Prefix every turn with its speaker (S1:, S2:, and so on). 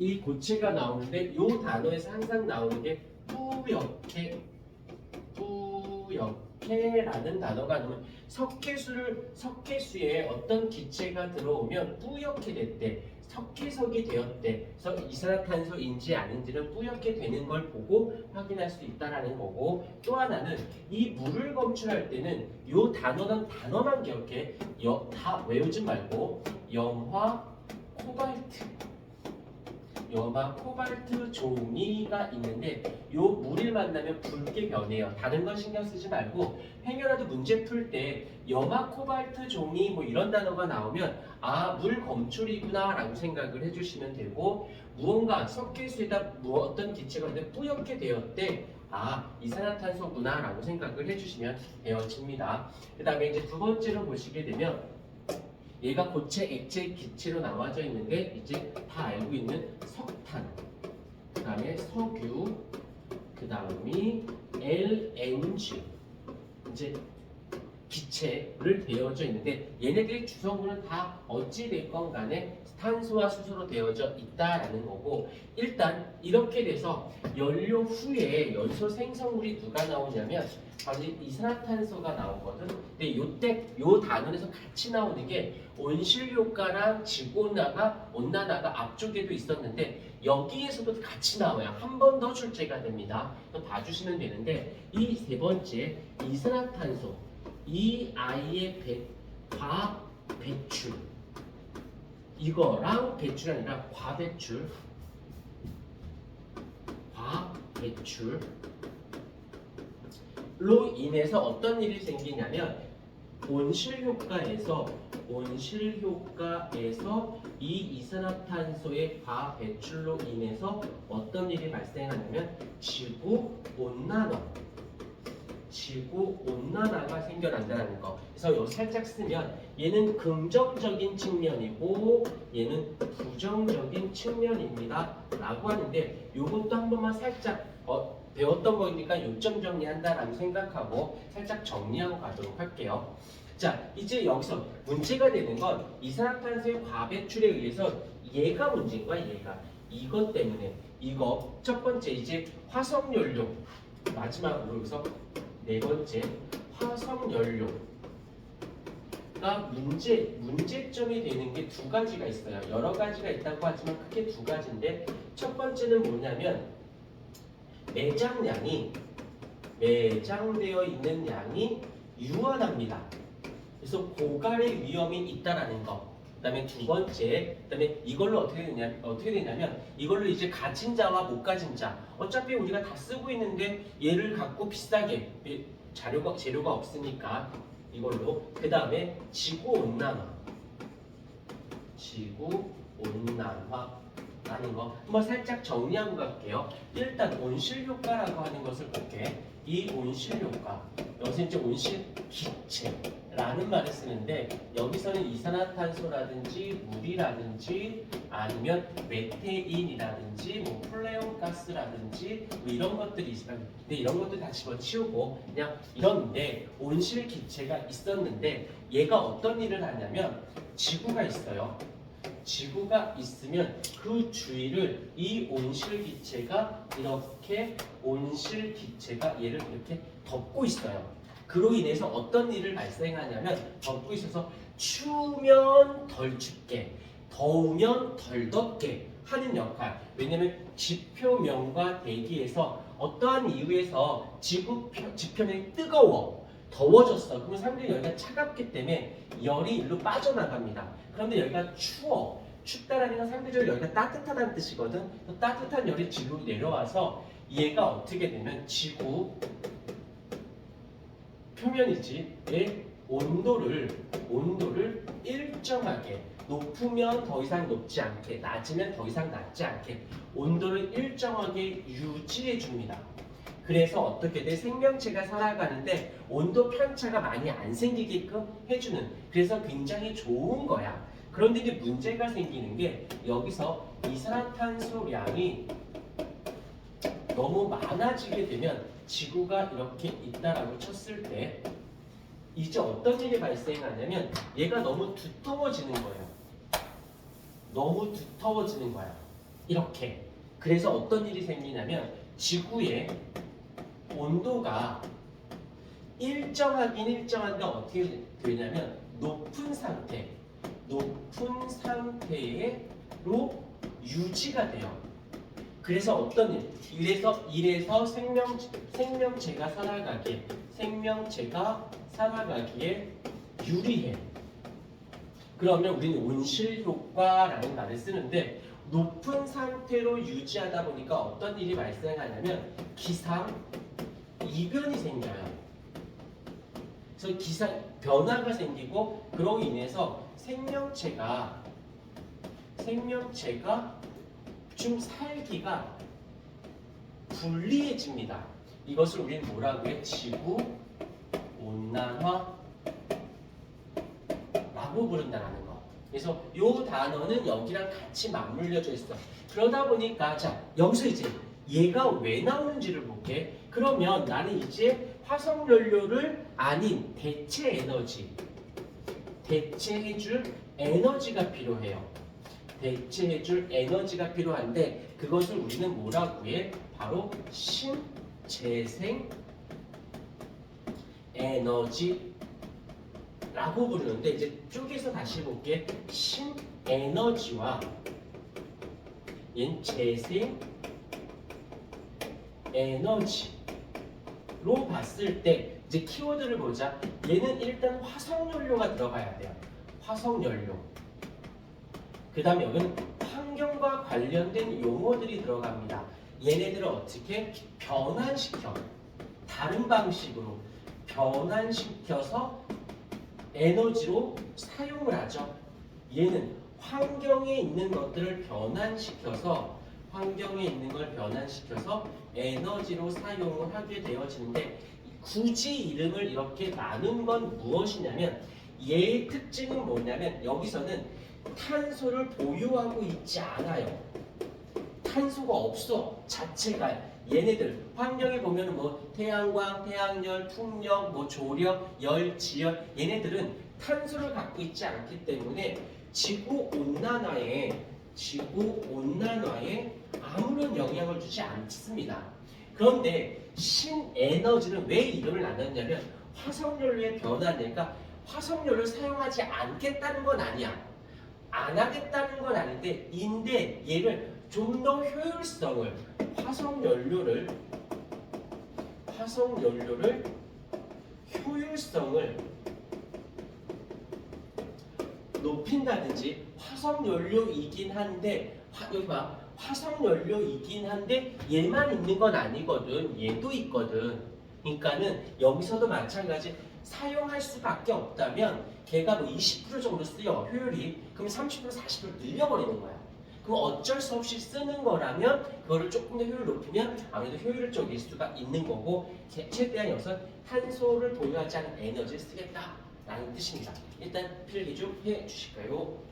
S1: 이 고체가 나오는데 이 단어에서 항상 나오는 게 뿌옇게라는 단어가 나오면 석회수에 어떤 기체가 들어오면 뿌옇게 됐대. 석회석이 되었대. 그래서 이산화탄소인지 아닌지는 뿌옇게 되는 걸 보고 확인할 수 있다라는 거고, 또 하나는 이 물을 검출할 때는 이 단어만 기억해. 다 외우지 말고 염화 코발트 종이가 있는데 요 물을 만나면 붉게 변해요. 다른 건 신경 쓰지 말고 행여라도 문제 풀 때 염화 코발트 종이 뭐 이런 단어가 나오면 아, 물 검출이구나 라고 생각을 해주시면 되고, 무언가 석회수에다 어떤 기체가 있는데 뿌옇게 되었대. 아, 이산화탄소구나 라고 생각을 해주시면 되어집니다. 그 다음에 이제 두 번째로 보시게 되면 얘가 고체, 액체, 기체로 나와져 있는 게 이제 다 알고 있는 석탄, 그 다음에 석유, 그 다음이 LNG, 이제 기체를 되어져 있는데 얘네들의 주성분은 다 어찌 됐건 간에 탄소와 수소로 되어져 있다라는 거고, 일단 이렇게 돼서 연료 후에 연소 생성물이 누가 나오냐면 바로 이산화탄소가 나오거든. 근데 요 단원에서 같이 나오는 게 온실효과랑 지구온난화가 앞쪽에도 있었는데 여기에서도 같이 나와요. 한 번 더 출제가 됩니다. 봐주시면 되는데 이 세 번째 이산화탄소, 이 아이의 과배출, 이거랑 배출이 아니라 과배출로 인해서 어떤 일이 생기냐면 온실효과에서 이 이산화탄소의 과배출로 인해서 어떤 일이 발생하냐면 지구온난화가 생겨난다는 거. 그래서 요 살짝 쓰면 얘는 긍정적인 측면이고 얘는 부정적인 측면입니다 라고 하는데, 요것도 한 번만 살짝 배웠던 거니까 요점 정리한다라고 생각하고 살짝 정리하고 가도록 할게요. 자, 이제 여기서 문제가 되는 건 이산화탄소의 과배출에 의해서 얘가 문제인 거야. 얘가 이것 때문에, 이거 첫 번째 이제 화석연료, 마지막으로 여기서 네 번째 화석연료가 문제점이 되는 게 두 가지가 있어요. 여러 가지가 있다고 하지만 크게 두 가지인데, 첫 번째는 뭐냐면 매장되어 있는 양이 유한합니다. 그래서 고갈의 위험이 있다라는 거. 그다음에 두 번째, 그다음에 이걸로 어떻게 되냐면 이걸로 이제 가진 자와 못 가진 자. 어차피 우리가 다 쓰고 있는데 얘를 갖고 비싸게 재료가 없으니까 이걸로. 그다음에 지구 온난화라는 거 한번 살짝 정리하고 갈게요. 일단 온실효과라고 하는 것을 볼게. 이 온실효과, 여기서 이제 온실기체라는 말을 쓰는데 여기서는 이산화탄소라든지 물이라든지 아니면 메테인이라든지 뭐 플레온가스라든지 뭐 이런 것들이 있어요. 근데 이런 것들 다 집어치우고 그냥 이런데 온실기체가 있었는데 얘가 어떤 일을 하냐면 지구가 있어요. 지구가 있으면 그 주위를 이 온실기체가 얘를 이렇게 덮고 있어요. 그로 인해서 어떤 일을 발생하냐면 덮고 있어서 추우면 덜 춥게, 더우면 덜 덥게 하는 역할. 왜냐면 지표면과 대기에서 어떠한 이유에서 지표면이 더워졌어. 그러면 상대히 여기가 차갑기 때문에 열이 일로 빠져나갑니다. 그런데 여기가 추워. 춥다라는 건 상대적으로 여기가 따뜻하다는 뜻이거든. 따뜻한 열이 지구로 내려와서 얘가 어떻게 되면 지구 표면이지의 온도를 일정하게, 높으면 더 이상 높지 않게, 낮으면 더 이상 낮지 않게 온도를 일정하게 유지해 줍니다. 그래서 어떻게 돼? 생명체가 살아가는데 온도 편차가 많이 안 생기게끔 해주는, 그래서 굉장히 좋은 거야. 그런데 이제 문제가 생기는 게 여기서 이산화탄소량이 너무 많아지게 되면 지구가 이렇게 있다라고 쳤을 때 이제 어떤 일이 발생하냐면 얘가 너무 두터워지는 거예요. 너무 두터워지는 거야. 이렇게. 그래서 어떤 일이 생기냐면 지구의 온도가 일정하긴 일정한데 어떻게 되냐면 높은 상태로 유지가 돼요. 그래서 어떤 일? 이래서 생명체가 살아가기에 유리해. 그러면 우리는 온실 효과라는 말을 쓰는데 높은 상태로 유지하다 보니까 어떤 일이 발생하냐면 기상 이변이 생겨요. 그래서 기상 변화가 생기고 그로 인해서 생명체가 좀 살기가 불리해집니다. 이것을 우리는 뭐라고 해? 지구 온난화라고 부른다는 거. 그래서 이 단어는 여기랑 같이 맞물려져 있어. 그러다 보니까 자 여기서 이제 얘가 왜 나오는지를 볼게. 그러면 나는 이제 화석 연료를 아닌 대체해줄 에너지가 필요해요. 대체해줄 에너지가 필요한데 그것을 우리는 뭐라고 해? 바로 신재생 에너지라고 부르는데 이제 쪼개서 다시 볼게. 신에너지와 얘는 재생 에너지로 봤을 때 이제 키워드를 보자. 얘는 일단 화석연료가 들어가야 돼요. 화석연료. 그 다음에 여기는 환경과 관련된 용어들이 들어갑니다. 얘네들을 어떻게 변환시켜 다른 방식으로 변환시켜서 에너지로 사용을 하죠. 얘는 환경에 있는 것들을 변환시켜서 에너지로 사용을 하게 되어지는데 굳이 이름을 이렇게 나눈 건 무엇이냐면 얘의 특징은 뭐냐면 여기서는 탄소를 보유하고 있지 않아요. 탄소가 없어. 자체가 얘네들 환경에 보면 뭐 태양광, 태양열, 풍력, 뭐 조력, 열, 지열 얘네들은 탄소를 갖고 있지 않기 때문에 지구 온난화에 아무런 영향을 주지 않습니다. 그런데 신에너지는 왜 이름을 나눴냐면 화석연료의 변화니까 화석연료를 사용하지 않겠다는 건 아니야. 안 하겠다는 건 아닌데 얘를 좀 더 화석연료를 효율성을 높인다든지 화석연료이긴 한데 여기 봐. 화석연료이긴 한데 얘만 있는 건 아니거든. 얘도 있거든. 그러니까는 여기서도 마찬가지 사용할 수밖에 없다면 걔가 뭐 20% 정도 쓰여 효율이. 그럼 30% 40% 늘려버리는 거야. 그럼 어쩔 수 없이 쓰는 거라면 그거를 조금 더 효율을 높이면 아무래도 효율적일 수가 있는 거고 최대한 여기서 탄소를 보유하지 않은 에너지를 쓰겠다라는 뜻입니다. 일단 필기 좀 해주실까요?